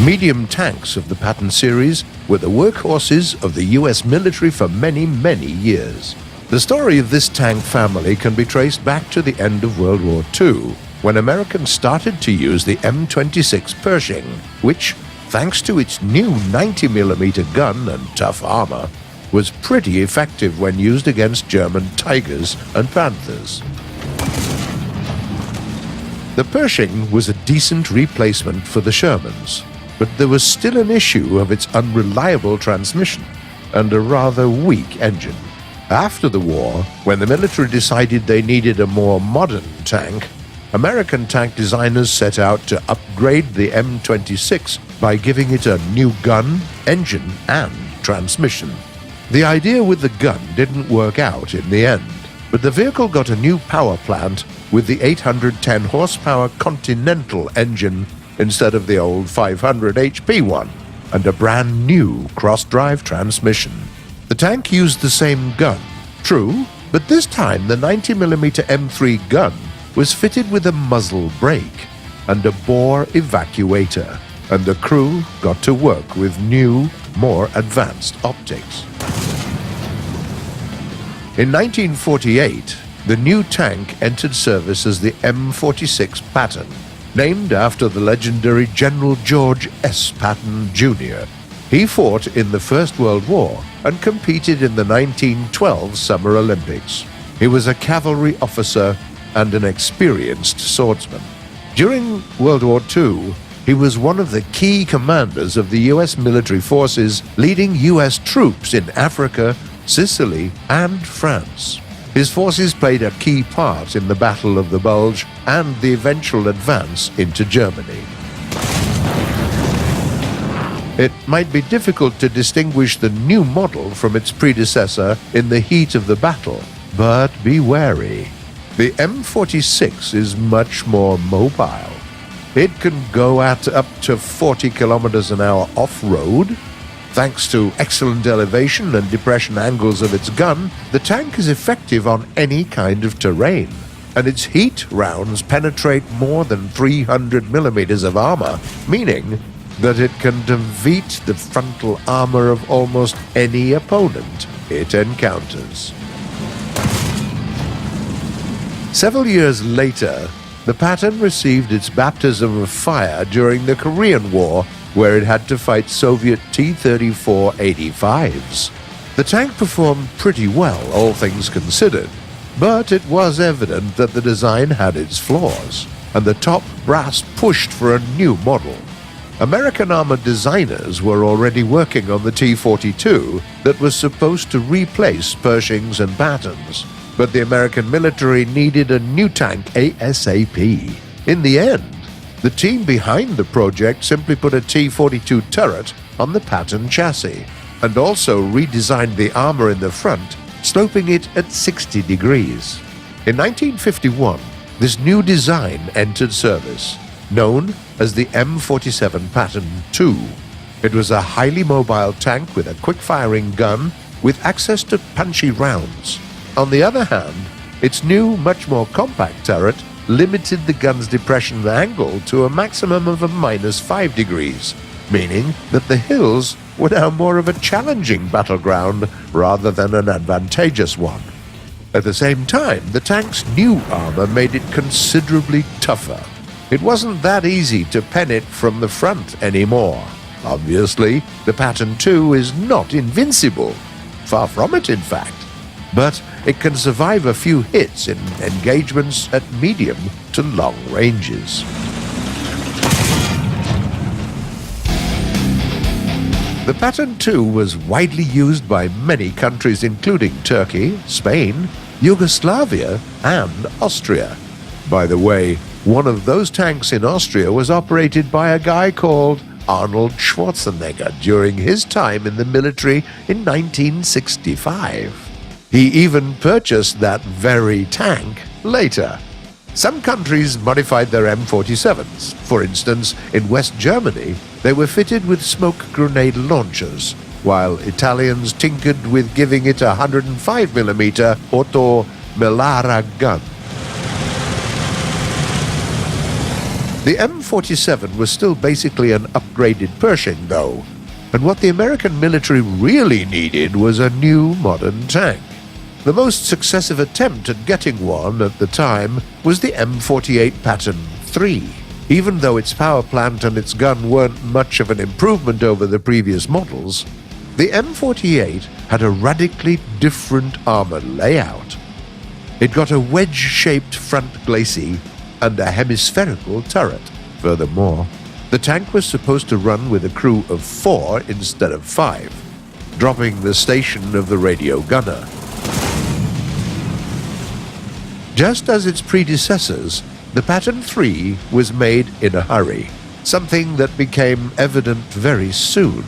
Medium tanks of the Patton series were the workhorses of the US military for many, many years. The story of this tank family can be traced back to the end of World War II, when Americans started to use the M26 Pershing, which, thanks to its new 90mm gun and tough armor, was pretty effective when used against German Tigers and Panthers. The Pershing was a decent replacement for the Shermans, but there was still an issue of its unreliable transmission and a rather weak engine. After the war, when the military decided they needed a more modern tank, American tank designers set out to upgrade the M26 by giving it a new gun, engine, and transmission. The idea with the gun didn't work out in the end, but the vehicle got a new power plant with the 810 horsepower Continental engine instead of the old 500 HP one, and a brand new cross-drive transmission. The tank used the same gun, true, but this time the 90mm M3 gun was fitted with a muzzle brake and a bore evacuator, and the crew got to work with new, more advanced optics. In 1948, the new tank entered service as the M46 Pattern, named after the legendary General George S. Patton, Jr. He fought in the First World War and competed in the 1912 Summer Olympics. He was a cavalry officer and an experienced swordsman. During World War II, he was one of the key commanders of the U.S. military forces leading U.S. troops in Africa, Sicily, and France. His forces played a key part in the Battle of the Bulge and the eventual advance into Germany. It might be difficult to distinguish the new model from its predecessor in the heat of the battle, but be wary. The M46 is much more mobile. It can go at up to 40 kilometers an hour off-road. Thanks to excellent elevation and depression angles of its gun, the tank is effective on any kind of terrain, and its heat rounds penetrate more than 300 millimeters of armor, meaning that it can defeat the frontal armor of almost any opponent it encounters. Several years later, the Patton received its baptism of fire during the Korean War, where it had to fight Soviet T-34-85s. The tank performed pretty well, all things considered, but it was evident that the design had its flaws, and the top brass pushed for a new model. American armored designers were already working on the T-42 that was supposed to replace Pershings and Pattons, but the American military needed a new tank ASAP. In the end, the team behind the project simply put a T-42 turret on the Patton chassis, and also redesigned the armor in the front, sloping it at 60 degrees. In 1951, this new design entered service, known as the M47 Pattern II. It was a highly mobile tank with a quick-firing gun with access to punchy rounds. On the other hand, its new, much more compact turret limited the gun's depression angle to a maximum of a -5 degrees, meaning that the hills were now more of a challenging battleground rather than an advantageous one. At the same time, the tank's new armor made it considerably tougher. It wasn't that easy to pen it from the front anymore. Obviously, the Patton II is not invincible. Far from it, in fact. But it can survive a few hits in engagements at medium to long ranges. The Pattern II was widely used by many countries including Turkey, Spain, Yugoslavia, and Austria. By the way, one of those tanks in Austria was operated by a guy called Arnold Schwarzenegger during his time in the military in 1965. He even purchased that very tank later. Some countries modified their M47s. For instance, in West Germany, they were fitted with smoke grenade launchers, while Italians tinkered with giving it a 105mm Otto Melara gun. The M47 was still basically an upgraded Pershing, though, and what the American military really needed was a new modern tank. The most successive attempt at getting one at the time was the M48 Pattern 3. Even though its power plant and its gun weren't much of an improvement over the previous models, the M48 had a radically different armor layout. It got a wedge-shaped front glacis and a hemispherical turret. Furthermore, the tank was supposed to run with a crew of 4 instead of 5, dropping the station of the radio gunner. Just as its predecessors, the Pattern 3 was made in a hurry, something that became evident very soon.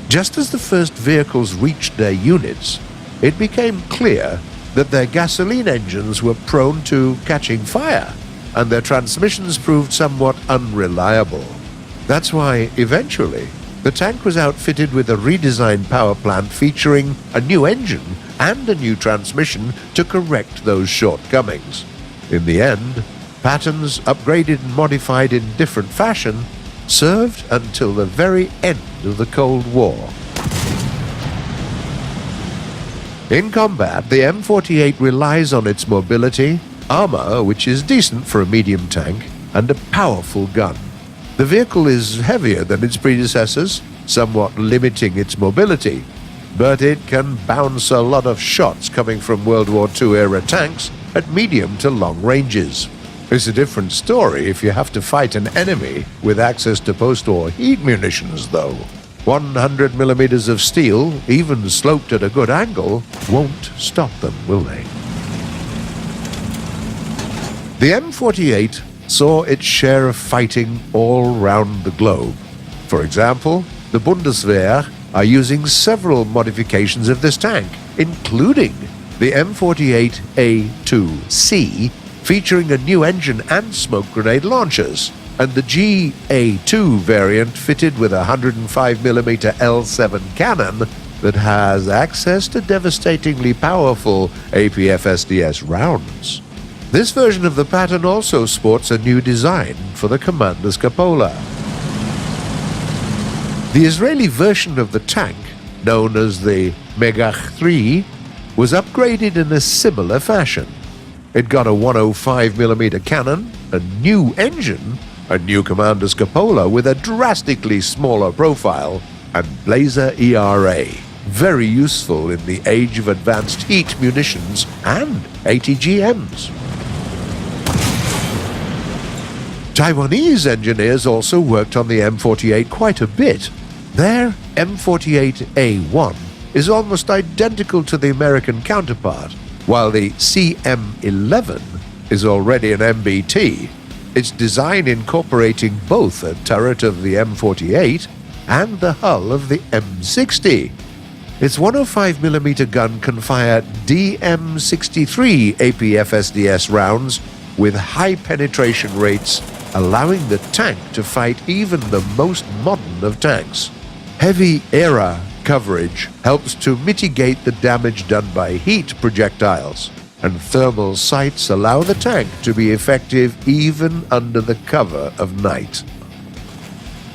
Just as the first vehicles reached their units, it became clear that their gasoline engines were prone to catching fire, and their transmissions proved somewhat unreliable. That's why, eventually, the tank was outfitted with a redesigned power plant featuring a new engine and a new transmission to correct those shortcomings. In the end, Patterns, upgraded and modified in different fashion, served until the very end of the Cold War. In combat, the M48 relies on its mobility, armor, which is decent for a medium tank, and a powerful gun. The vehicle is heavier than its predecessors, somewhat limiting its mobility, but it can bounce a lot of shots coming from World War II-era tanks at medium to long ranges. It's a different story if you have to fight an enemy with access to post-war heat munitions, though. 100mm of steel, even sloped at a good angle, won't stop them, will they? The M48 saw its share of fighting all round the globe. For example, the Bundeswehr are using several modifications of this tank, including the M48A2C, featuring a new engine and smoke grenade launchers, and the GA2 variant fitted with a 105mm L7 cannon that has access to devastatingly powerful APF-SDS rounds. This version of the Pattern also sports a new design for the commander's cupola. The Israeli version of the tank, known as the Megach 3, was upgraded in a similar fashion. It got a 105mm cannon, a new engine, a new commander's cupola with a drastically smaller profile, and Blazer ERA, very useful in the age of advanced heat munitions and ATGMs. Taiwanese engineers also worked on the M48 quite a bit. Their M48A1 is almost identical to the American counterpart, while the CM11 is already an MBT, its design incorporating both a turret of the M48 and the hull of the M60. Its 105mm gun can fire DM63 APF-SDS rounds with high penetration rates, allowing the tank to fight even the most modern of tanks. Heavy ERA coverage helps to mitigate the damage done by heat projectiles, and thermal sights allow the tank to be effective even under the cover of night.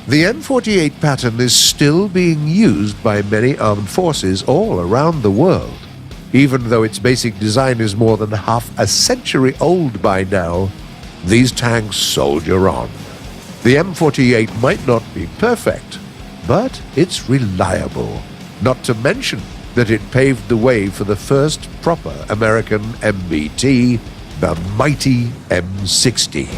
The M48 Pattern is still being used by many armed forces all around the world. Even though its basic design is more than half a century old by now, these tanks soldier on. The M48 might not be perfect, but it's reliable, not to mention that it paved the way for the first proper American MBT, the mighty M60.